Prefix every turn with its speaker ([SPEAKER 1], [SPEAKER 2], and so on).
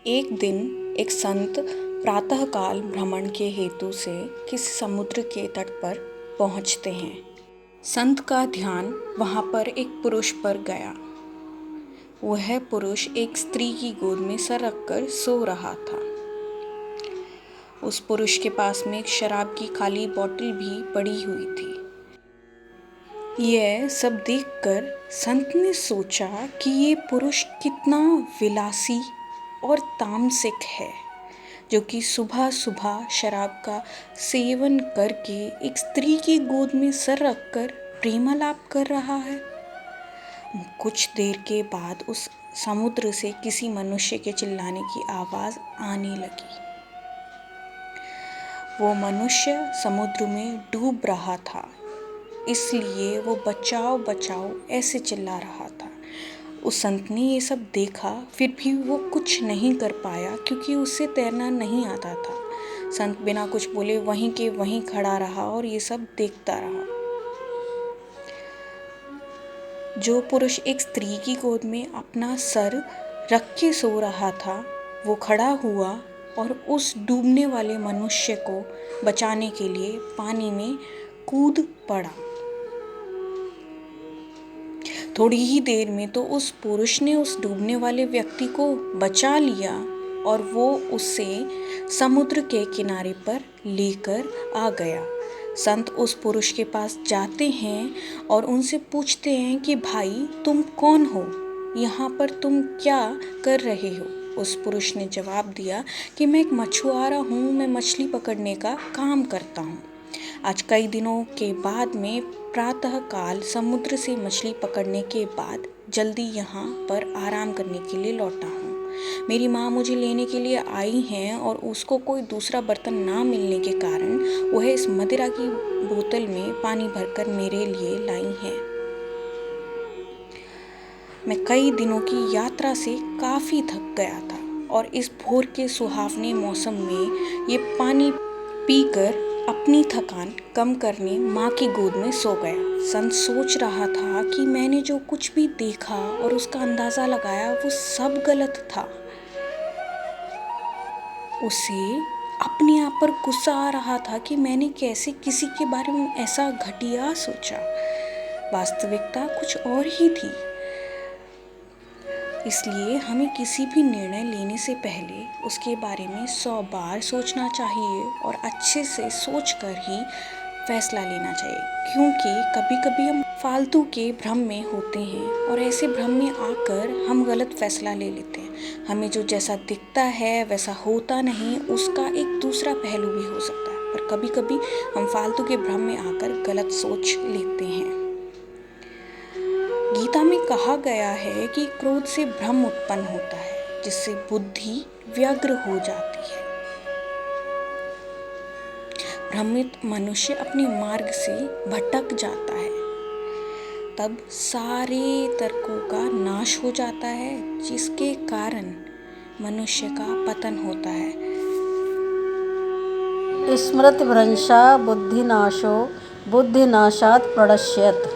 [SPEAKER 1] एक दिन एक संत प्रातःकाल भ्रमण के हेतु से किसी समुद्र के तट पर पहुंचते हैं। संत का ध्यान वहां पर एक पुरुष पर गया। वह पुरुष एक स्त्री की गोद में सर रखकर सो रहा था। उस पुरुष के पास में एक शराब की खाली बोतल भी पड़ी हुई थी। यह सब देखकर संत ने सोचा कि ये पुरुष कितना विलासी और तामसिक है, जो कि सुबह सुबह शराब का सेवन करके एक स्त्री की गोद में सर रखकर प्रेमालाप कर रहा है। कुछ देर के बाद उस समुद्र से किसी मनुष्य के चिल्लाने की आवाज आने लगी। वो मनुष्य समुद्र में डूब रहा था, इसलिए वो बचाओ बचाओ ऐसे चिल्ला रहा था। उस संत ने ये सब देखा, फिर भी वो कुछ नहीं कर पाया क्योंकि उसे तैरना नहीं आता था। संत बिना कुछ बोले वहीं के वहीं खड़ा रहा और ये सब देखता रहा। जो पुरुष एक स्त्री की गोद में अपना सर रख के सो रहा था, वो खड़ा हुआ और उस डूबने वाले मनुष्य को बचाने के लिए पानी में कूद पड़ा। थोड़ी ही देर में तो उस पुरुष ने उस डूबने वाले व्यक्ति को बचा लिया और वो उसे समुद्र के किनारे पर लेकर आ गया। संत उस पुरुष के पास जाते हैं और उनसे पूछते हैं कि भाई तुम कौन हो, यहाँ पर तुम क्या कर रहे हो। उस पुरुष ने जवाब दिया कि मैं एक मछुआरा हूँ, मैं मछली पकड़ने का काम करता हूँ। आज कई दिनों के बाद में प्रातःकाल समुद्र से मछली पकड़ने के बाद जल्दी यहाँ पर आराम करने के लिए लौटा हूँ। मेरी माँ मुझे लेने के लिए आई हैं और उसको कोई दूसरा बर्तन ना मिलने के कारण वह इस मदिरा की बोतल में पानी भरकर मेरे लिए लाई हैं। मैं कई दिनों की यात्रा से काफ़ी थक गया था और इस भोर के सुहावने मौसम में ये पानी पीकर अपनी थकान कम करने माँ की गोद में सो गया। संत सोच रहा था कि मैंने जो कुछ भी देखा और उसका अंदाज़ा लगाया वो सब गलत था। उसे अपने आप पर गुस्सा आ रहा था कि मैंने कैसे किसी के बारे में ऐसा घटिया सोचा। वास्तविकता कुछ और ही थी। इसलिए हमें किसी भी निर्णय लेने से पहले उसके बारे में 100 बार सोचना चाहिए और अच्छे से सोचकर ही फैसला लेना चाहिए, क्योंकि कभी कभी हम फालतू के भ्रम में होते हैं और ऐसे भ्रम में आकर हम गलत फैसला ले लेते हैं। हमें जो जैसा दिखता है वैसा होता नहीं, उसका एक दूसरा पहलू भी हो सकता है, पर कभी कभी हम फालतू के भ्रम में आकर गलत सोच लेते हैं। गीता में कहा गया है कि क्रोध से भ्रम उत्पन्न होता है, जिससे बुद्धि व्यग्र हो जाती है। भ्रमित मनुष्य अपने मार्ग से भटक जाता है, तब सारे तर्कों का नाश हो जाता है, जिसके कारण मनुष्य का पतन होता है।
[SPEAKER 2] स्मृतिभ्रंशा बुद्धिनाशो बुद्धिनाशात् प्रणश्यत्।